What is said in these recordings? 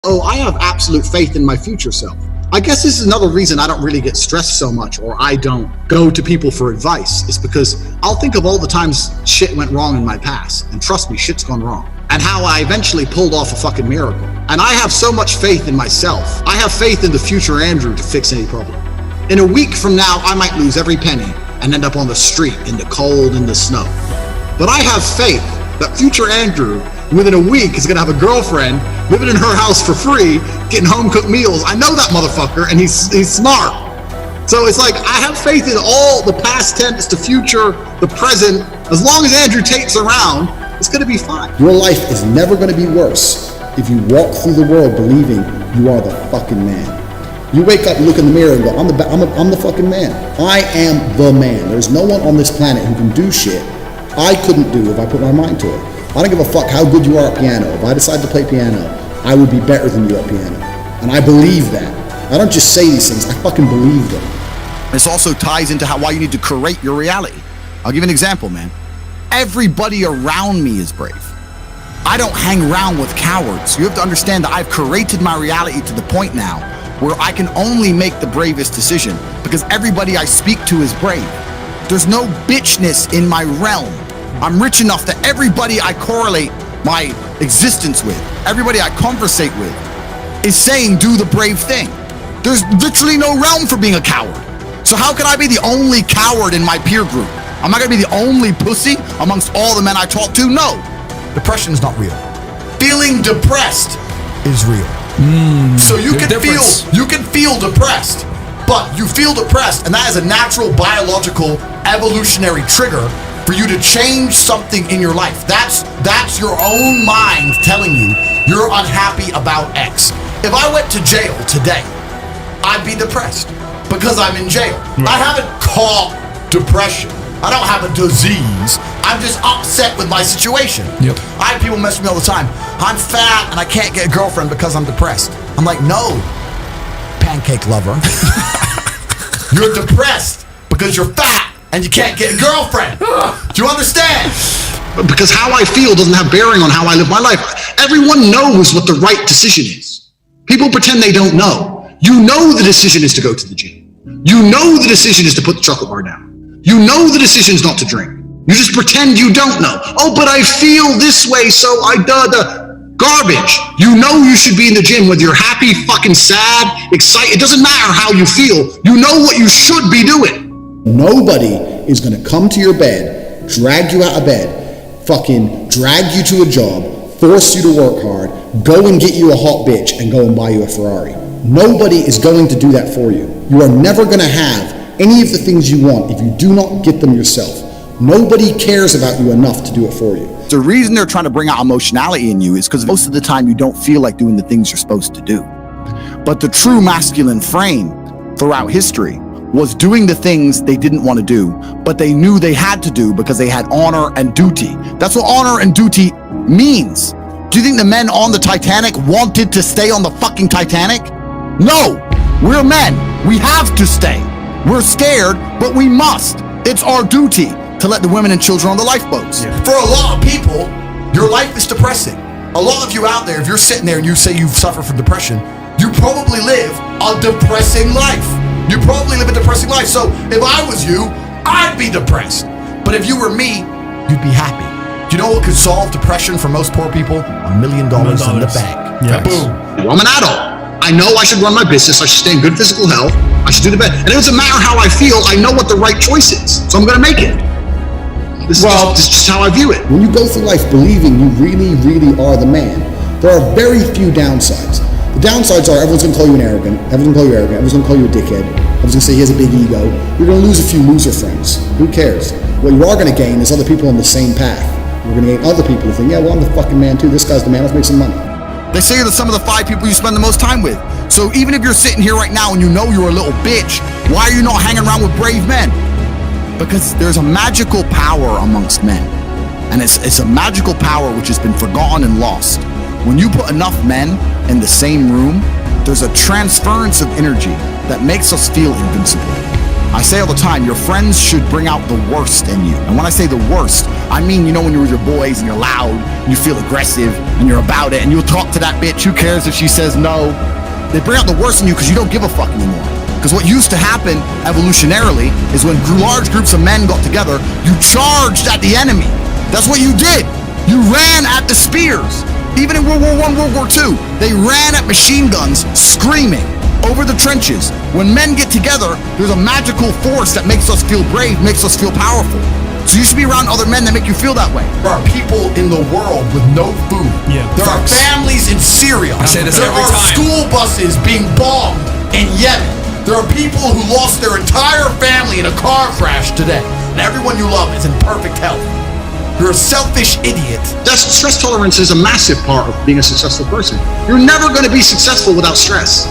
Oh, I have absolute faith in my future self. I guess this is another reason I don't really get stressed so much, or I don't go to people for advice, is because I'll think of all the times shit went wrong in my past, and trust me, shit's gone wrong, and how I eventually pulled off a fucking miracle. And I have so much faith in myself. I have faith in the future Andrew to fix any problem. In a week from now, I might lose every penny and end up on the street in the cold and the snow. But I have faith that future Andrew, within a week, is gonna have a girlfriend, living in her house for free, getting home-cooked meals. I know that motherfucker, and he's smart. So it's like, I have faith in all the past tense, the future, the present. As long as Andrew Tate's around, it's gonna be fine. Your life is never gonna be worse if you walk through the world believing you are the fucking man. You wake up, look in the mirror and go, I'm the fucking man. I am the man. There's no one on this planet who can do shit I couldn't do if I put my mind to it. I don't give a fuck how good you are at piano. If I decide to play piano, I would be better than you at piano. And I believe that. I don't just say these things, I fucking believe them. This also ties into why you need to curate your reality. I'll give you an example, man. Everybody around me is brave. I don't hang around with cowards. You have to understand that I've curated my reality to the point now where I can only make the bravest decision because everybody I speak to is brave. There's no bitchness in my realm. I'm rich enough that everybody I correlate my existence with, everybody I conversate with, is saying do the brave thing. There's literally no realm for being a coward. So how can I be the only coward in my peer group? Am I gonna be the only pussy amongst all the men I talk to? No. Depression is not real. Feeling depressed is real. So you can feel depressed, but you feel depressed, and that is a natural biological evolutionary trigger for you to change something in your life. That's your own mind telling you you're unhappy about X. If I went to jail today, I'd be depressed because I'm in jail. Right. I haven't caught depression. I don't have a disease. I'm just upset with my situation. Yep. I have people mess with me all the time. I'm fat and I can't get a girlfriend because I'm depressed. I'm like, no, pancake lover. You're depressed because you're fat and you can't get a girlfriend. Do you understand? Because how I feel doesn't have bearing on how I live my life. Everyone knows what the right decision is. People pretend they don't know. You know the decision is to go to the gym. You know the decision is to put the chocolate bar down. You know the decision is not to drink. You just pretend you don't know. Oh, but I feel this way, so I garbage. You know you should be in the gym whether you're happy, fucking sad, excited. It doesn't matter how you feel. You know what you should be doing. Nobody is gonna come to your bed, drag you out of bed, fucking drag you to a job, force you to work hard, go and get you a hot bitch and go and buy you a Ferrari. Nobody is going to do that for you. You are never gonna have any of the things you want if you do not get them yourself. Nobody cares about you enough to do it for you. The reason they're trying to bring out emotionality in you is because most of the time you don't feel like doing the things you're supposed to do. But the true masculine frame throughout history was doing the things they didn't want to do, but they knew they had to do because they had honor and duty. That's what honor and duty means. Do you think the men on the Titanic wanted to stay on the fucking Titanic? No, we're men. We have to stay. We're scared, but we must. It's our duty to let the women and children on the lifeboats. Yeah. For a lot of people, your life is depressing. A lot of you out there, if you're sitting there and you say you've suffered from depression, you probably live a depressing life. You probably live a depressing life. So if I was you, I'd be depressed. But if you were me, you'd be happy. Do you know what could solve depression for most poor people? $1 million in the bank. Yes. Boom. I'm an adult. I know I should run my business. I should stay in good physical health. I should do the best. And it doesn't matter how I feel. I know what the right choice is. So I'm going to make it. This is just how I view it. When you go through life believing you really, really are the man, there are very few downsides. The downsides are everyone's going to call you arrogant. Everyone's going to call you a dickhead. Everyone's going to say he has a big ego. You're going to lose a few loser friends. Who cares? What you are going to gain is other people on the same path. You're going to gain other people who think, yeah, well, I'm the fucking man too. This guy's the man. Let's make some money. They say you're some of the 5 people you spend the most time with. So even if you're sitting here right now and you know you're a little bitch, why are you not hanging around with brave men? Because there's a magical power amongst men. And it's a magical power which has been forgotten and lost. When you put enough men in the same room, there's a transference of energy that makes us feel invincible. I say all the time, your friends should bring out the worst in you. And when I say the worst, I mean, you know, when you're with your boys and you're loud, and you feel aggressive, and you're about it, and you'll talk to that bitch, who cares if she says no? They bring out the worst in you because you don't give a fuck anymore. Because what used to happen evolutionarily is when large groups of men got together, you charged at the enemy. That's what you did. You ran at the spears. Even in World War I, World War II, they ran at machine guns, screaming over the trenches. When men get together, there's a magical force that makes us feel brave, makes us feel powerful. So you should be around other men that make you feel that way. There are people in the world with no food. Yeah, there are families in Syria. I say this there every are time. school buses being bombed in Yemen. There are people who lost their entire family in a car crash today. And everyone you love is in perfect health. You're a selfish idiot. Stress tolerance is a massive part of being a successful person. You're never going to be successful without stress.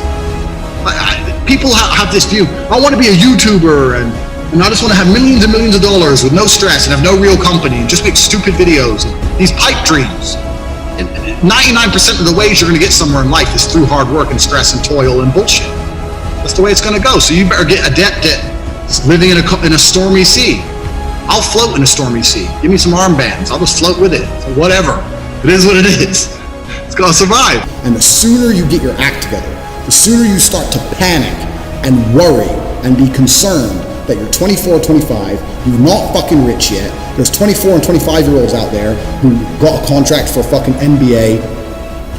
People have this view, I want to be a YouTuber and I just want to have millions and millions of dollars with no stress and have no real company and just make stupid videos. And these pipe dreams. And 99% of the ways you're going to get somewhere in life is through hard work and stress and toil and bullshit. That's the way it's going to go. So you better get adept at living in a stormy sea. I'll float in a stormy sea. Give me some armbands. I'll just float with it. So whatever. It is what it is. It's going to survive. And the sooner you get your act together, the sooner you start to panic and worry and be concerned that you're 24 or 25, you're not fucking rich yet. There's 24 and 25-year-olds out there who got a contract for fucking NBA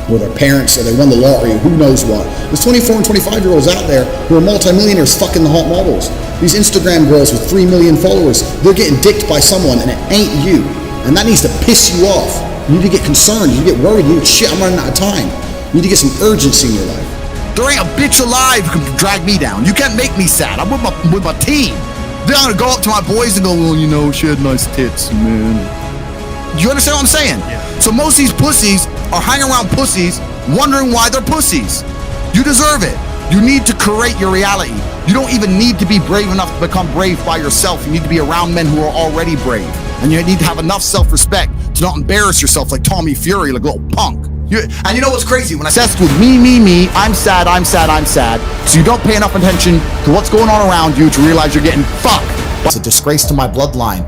with their parents, or they won the lottery, who knows what. There's 24 and 25-year-olds out there who are multimillionaires fucking the hot models. These Instagram girls with 3 million followers, they're getting dicked by someone and it ain't you. And that needs to piss you off. You need to get concerned, you need to get worried, you need to, shit, I'm running out of time. You need to get some urgency in your life. There ain't a bitch alive who can drag me down. You can't make me sad. I'm with my team. Then I'm gonna go up to my boys and go, well, you know, she had nice tits, man. You understand what I'm saying? Yeah. So most of these pussies are hanging around pussies wondering why they're pussies. You deserve it. You need to create your reality. You don't even need to be brave enough to become brave by yourself. You need to be around men who are already brave. And you need to have enough self-respect to not embarrass yourself like Tommy Fury, like a little punk. And you know what's crazy? When I Obsessed with me, I'm sad. So you don't pay enough attention to what's going on around you to realize you're getting fucked. It's a disgrace to my bloodline.